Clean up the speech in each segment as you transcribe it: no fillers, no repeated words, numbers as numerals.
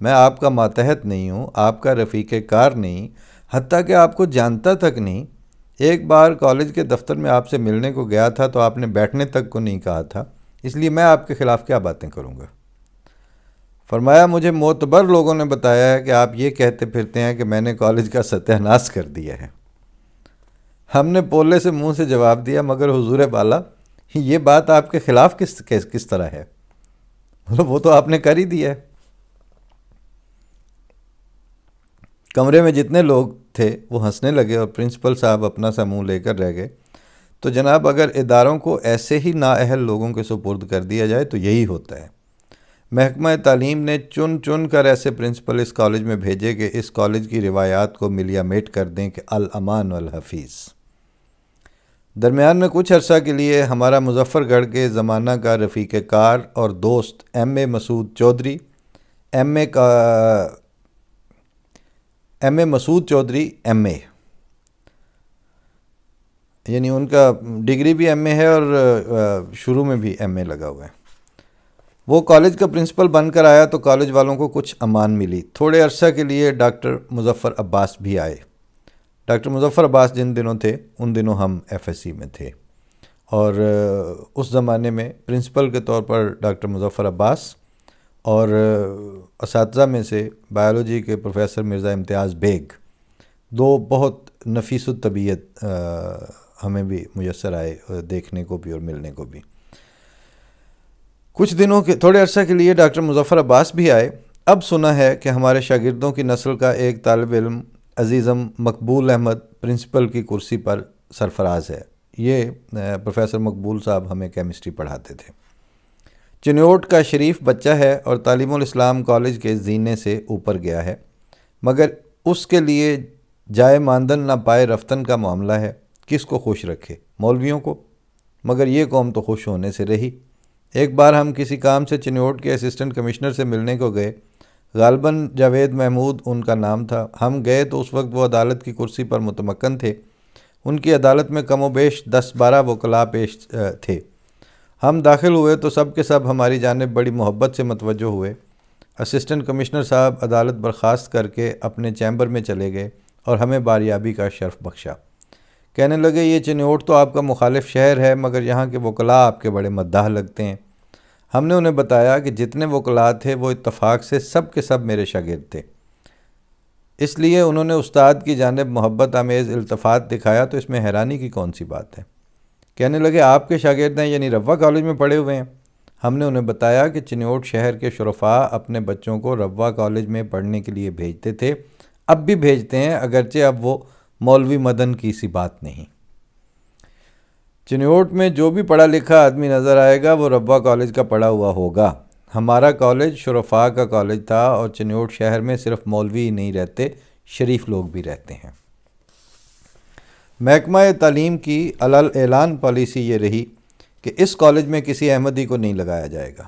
میں آپ کا ماتحت نہیں ہوں، آپ کا رفیق کار نہیں، حتیٰ کہ آپ کو جانتا تک نہیں۔ ایک بار کالج کے دفتر میں آپ سے ملنے کو گیا تھا تو آپ نے بیٹھنے تک کو نہیں کہا تھا، اس لیے میں آپ کے خلاف کیا باتیں کروں گا؟ فرمایا مجھے معتبر لوگوں نے بتایا ہے کہ آپ یہ کہتے پھرتے ہیں کہ میں نے کالج کا ستیہ ناش کر دیا ہے۔ ہم نے پولے سے منہ سے جواب دیا، مگر حضور بالا یہ بات آپ کے خلاف کس طرح ہے؟ مطلب وہ تو آپ نے کر ہی دیا ہے۔ کمرے میں جتنے لوگ تھے وہ ہنسنے لگے اور پرنسپل صاحب اپنا سا منہ لے کر رہ گئے۔ تو جناب اگر اداروں کو ایسے ہی نااہل لوگوں کے سپرد کر دیا جائے تو یہی ہوتا ہے۔ محکمہ تعلیم نے چن چن کر ایسے پرنسپل اس کالج میں بھیجے کہ اس کالج کی روایات کو ملیا میٹ کر دیں کہ الامان والحفیظ۔ درمیان میں کچھ عرصہ کے لیے ہمارا مظفر گڑھ کے زمانہ کا رفیق کار اور دوست ایم اے مسعود چودھری مسعود چودھری ایم اے، یعنی ان کا ڈگری بھی ایم اے ہے اور شروع میں بھی ایم اے لگا ہوا ہے، وہ کالج کا پرنسپل بن کر آیا تو کالج والوں کو کچھ امان ملی۔ تھوڑے عرصہ کے لیے ڈاکٹر مظفر عباس بھی آئے۔ ڈاکٹر مظفر عباس جن دنوں تھے ان دنوں ہم ایف ایس سی میں تھے، اور اس زمانے میں پرنسپل کے طور پر ڈاکٹر مظفر عباس اور اساتذہ میں سے بایولوجی کے پروفیسر مرزا امتیاز بیگ، دو بہت نفیس الطبیعت ہمیں بھی میسر آئے دیکھنے کو بھی اور ملنے کو بھی۔ کچھ دنوں کے تھوڑے عرصہ کے لیے ڈاکٹر مظفر عباس بھی آئے۔ اب سنا ہے کہ ہمارے شاگردوں کی نسل کا ایک طالب علم عزیزم مقبول احمد پرنسپل کی کرسی پر سرفراز ہے۔ یہ پروفیسر مقبول صاحب ہمیں کیمسٹری پڑھاتے تھے۔ چنیوٹ کا شریف بچہ ہے اور تعلیم الاسلام کالج کے زینے سے اوپر گیا ہے، مگر اس کے لیے جائے ماندن نہ پائے رفتن کا معاملہ ہے۔ کس کو خوش رکھے؟ مولویوں کو، مگر یہ قوم تو خوش ہونے سے رہی۔ ایک بار ہم کسی کام سے چنیوٹ کے اسسٹنٹ کمشنر سے ملنے کو گئے، غالباً جاوید محمود ان کا نام تھا۔ ہم گئے تو اس وقت وہ عدالت کی کرسی پر متمکن تھے۔ ان کی عدالت میں کم و بیش 10-12 وکلاء پیش تھے۔ ہم داخل ہوئے تو سب کے سب ہماری جانب بڑی محبت سے متوجہ ہوئے۔ اسسٹنٹ کمشنر صاحب عدالت برخاست کر کے اپنے چیمبر میں چلے گئے اور ہمیں باریابی کا شرف بخشا۔ کہنے لگے یہ چنیوٹ تو آپ کا مخالف شہر ہے، مگر یہاں کے وکلاء آپ کے بڑے مداح لگتے ہیں۔ ہم نے انہیں بتایا کہ جتنے وکلاء تھے وہ اتفاق سے سب کے سب میرے شاگرد تھے، اس لیے انہوں نے استاد کی جانب محبت آمیز التفات دکھایا تو اس میں حیرانی کی کون سی بات ہے؟ کہنے لگے آپ کے شاگرد ہیں، یعنی روا کالج میں پڑھے ہوئے ہیں؟ ہم نے انہیں بتایا کہ چنیوٹ شہر کے شرفاء اپنے بچوں کو روا کالج میں پڑھنے کے لیے بھیجتے تھے، اب بھی بھیجتے ہیں، اگرچہ اب وہ مولوی مدن کی سی بات نہیں۔ چنیوٹ میں جو بھی پڑھا لکھا آدمی نظر آئے گا وہ روا کالج کا پڑھا ہوا ہوگا۔ ہمارا کالج شرفاء کا کالج تھا، اور چنیوٹ شہر میں صرف مولوی ہی نہیں رہتے، شریف لوگ بھی رہتے ہیں۔ محکمہ تعلیم کی اعلان پالیسی یہ رہی کہ اس کالج میں کسی احمدی کو نہیں لگایا جائے گا۔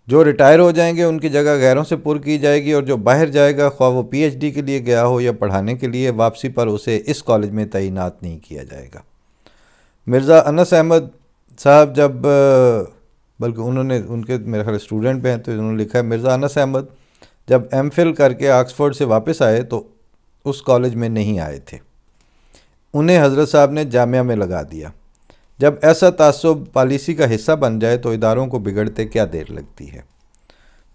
جو ریٹائر ہو جائیں گے ان کی جگہ غیروں سے پر کی جائے گی، اور جو باہر جائے گا خواہ وہ پی ایچ ڈی کے لیے گیا ہو یا پڑھانے کے لیے، واپسی پر اسے اس کالج میں تعینات نہیں کیا جائے گا۔ مرزا انس احمد صاحب بلکہ انہوں نے ان کے میرے خیال اسٹوڈنٹ پہ ہیں تو انہوں نے لکھا ہے مرزا انس احمد جب ایم فل کر کے آکسفورڈ سے واپس آئے تو اس کالج میں نہیں آئے تھے، انہیں حضرت صاحب نے جامعہ میں لگا دیا۔ جب ایسا تعصب پالیسی کا حصہ بن جائے تو اداروں کو بگڑتے کیا دیر لگتی ہے؟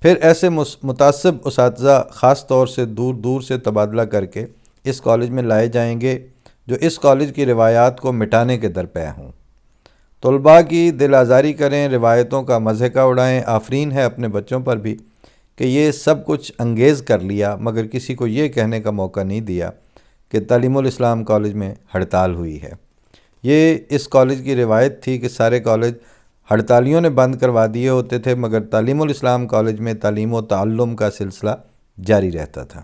پھر ایسے متعصب اساتذہ خاص طور سے دور دور سے تبادلہ کر کے اس کالج میں لائے جائیں گے جو اس کالج کی روایات کو مٹانے کے درپے ہوں۔ طلباء کی دل آزاری کریں، روایتوں کا مضحکہ اڑائیں۔ آفرین ہے اپنے بچوں پر بھی کہ یہ سب کچھ انگیز کر لیا، مگر کسی کو یہ کہنے کا موقع نہیں دیا کہ تعلیم الاسلام کالج میں ہڑتال ہوئی ہے۔ یہ اس کالج کی روایت تھی کہ سارے کالج ہڑتالیوں نے بند کروا دیے ہوتے تھے، مگر تعلیم الاسلام کالج میں تعلیم و تعلم کا سلسلہ جاری رہتا تھا۔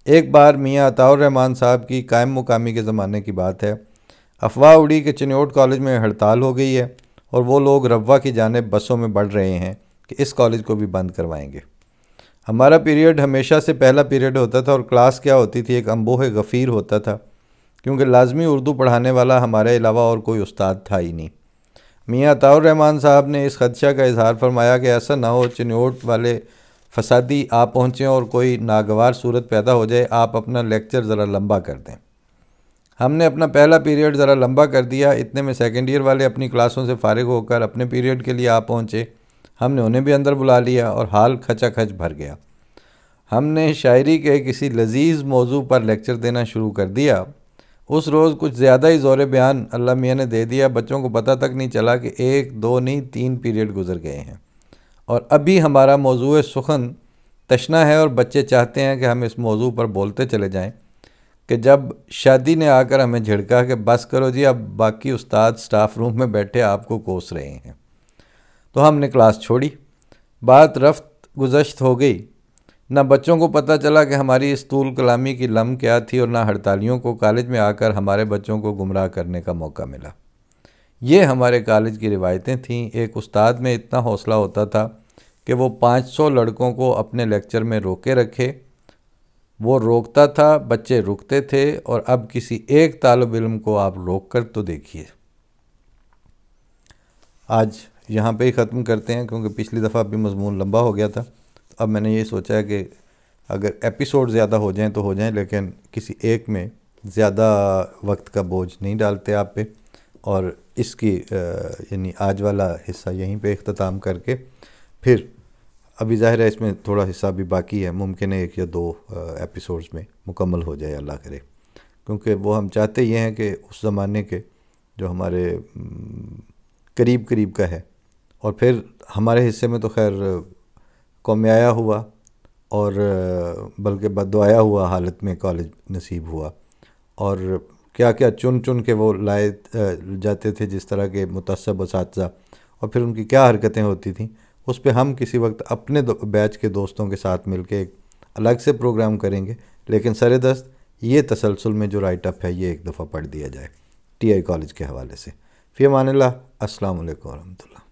ایک بار میاں عطاء الرحمن صاحب کی قائم مقامی کے زمانے کی بات ہے، افواہ اڑی کہ چنیوٹ کالج میں ہڑتال ہو گئی ہے اور وہ لوگ روا کی جانب بسوں میں بڑھ رہے ہیں کہ اس کالج کو بھی بند کروائیں گے۔ ہمارا پیریڈ ہمیشہ سے پہلا پیریڈ ہوتا تھا، اور کلاس کیا ہوتی تھی، ایک انبوہ غفیر ہوتا تھا، کیونکہ لازمی اردو پڑھانے والا ہمارے علاوہ اور کوئی استاد تھا ہی نہیں۔ میاں عطاء الرحمن صاحب نے اس خدشہ کا اظہار فرمایا کہ ایسا نہ ہو چنیوٹ والے فسادی آ پہنچیں اور کوئی ناگوار صورت پیدا ہو جائے، آپ اپنا لیکچر ذرا لمبا کر دیں۔ ہم نے اپنا پہلا پیریڈ ذرا لمبا کر دیا، اتنے میں سیکنڈ ایئر والے اپنی کلاسوں سے فارغ ہو کر اپنے پیریڈ کے لیے آ پہنچے۔ ہم نے انہیں بھی اندر بلا لیا اور حال کھچا کھچ بھر گیا۔ ہم نے شاعری کے کسی لذیذ موضوع پر لیکچر دینا شروع کر دیا۔ اس روز کچھ زیادہ ہی زور بیان اللہ میاں نے دے دیا، بچوں کو پتہ تک نہیں چلا کہ 1 2 نہیں 3 پیریڈ گزر گئے ہیں، اور ابھی ہمارا موضوع سخن تشنا ہے اور بچے چاہتے ہیں کہ ہم اس موضوع پر بولتے چلے جائیں کہ جب شادی نے آ کر ہمیں جھڑکا کہ بس کرو جی، اب باقی استاد سٹاف روم میں بیٹھے آپ کو کوس رہے ہیں، تو ہم نے کلاس چھوڑی۔ بات رفت گزشت ہو گئی، نہ بچوں کو پتہ چلا کہ ہماری اس طول کلامی کی لم کیا تھی، اور نہ ہڑتالیوں کو کالج میں آ کر ہمارے بچوں کو گمراہ کرنے کا موقع ملا۔ یہ ہمارے کالج کی روایتیں تھیں۔ ایک استاد میں اتنا حوصلہ ہوتا تھا کہ وہ 500 لڑکوں کو اپنے لیکچر میں روکے رکھے۔ وہ روکتا تھا، بچے رکتے تھے، اور اب کسی ایک طالب علم کو آپ روک کر تو دیکھیے۔ آج یہاں پہ ہی ختم کرتے ہیں، کیونکہ پچھلی دفعہ بھی مضمون لمبا ہو گیا تھا۔ اب میں نے یہ سوچا ہے کہ اگر ایپیسوڈ زیادہ ہو جائیں تو ہو جائیں، لیکن کسی ایک میں زیادہ وقت کا بوجھ نہیں ڈالتے آپ پہ، اور اس کی یعنی آج والا حصہ یہیں پہ اختتام کر کے پھر ابھی ظاہر ہے اس میں تھوڑا حصہ بھی باقی ہے، ممکن ہے 1 یا 2 ایپیسوڈز میں مکمل ہو جائے اللہ کرے، کیونکہ وہ ہم چاہتے یہ ہیں کہ اس زمانے کے جو ہمارے قریب قریب کا ہے، اور پھر ہمارے حصے میں تو خیر قومیایا ہوا اور بلکہ بددعایا ہوا حالت میں کالج نصیب ہوا، اور کیا کیا چن چن کے وہ لائے جاتے تھے جس طرح کے متعصب اساتذہ، اور پھر ان کی کیا حرکتیں ہوتی تھیں، اس پہ ہم کسی وقت اپنے بیچ کے دوستوں کے ساتھ مل کے ایک الگ سے پروگرام کریں گے، لیکن سر دست یہ تسلسل میں جو رائٹ اپ ہے یہ ایک دفعہ پڑھ دیا جائے ٹی آئی کالج کے حوالے سے۔ فی امان اللہ، السلام علیکم ورحمۃ اللہ۔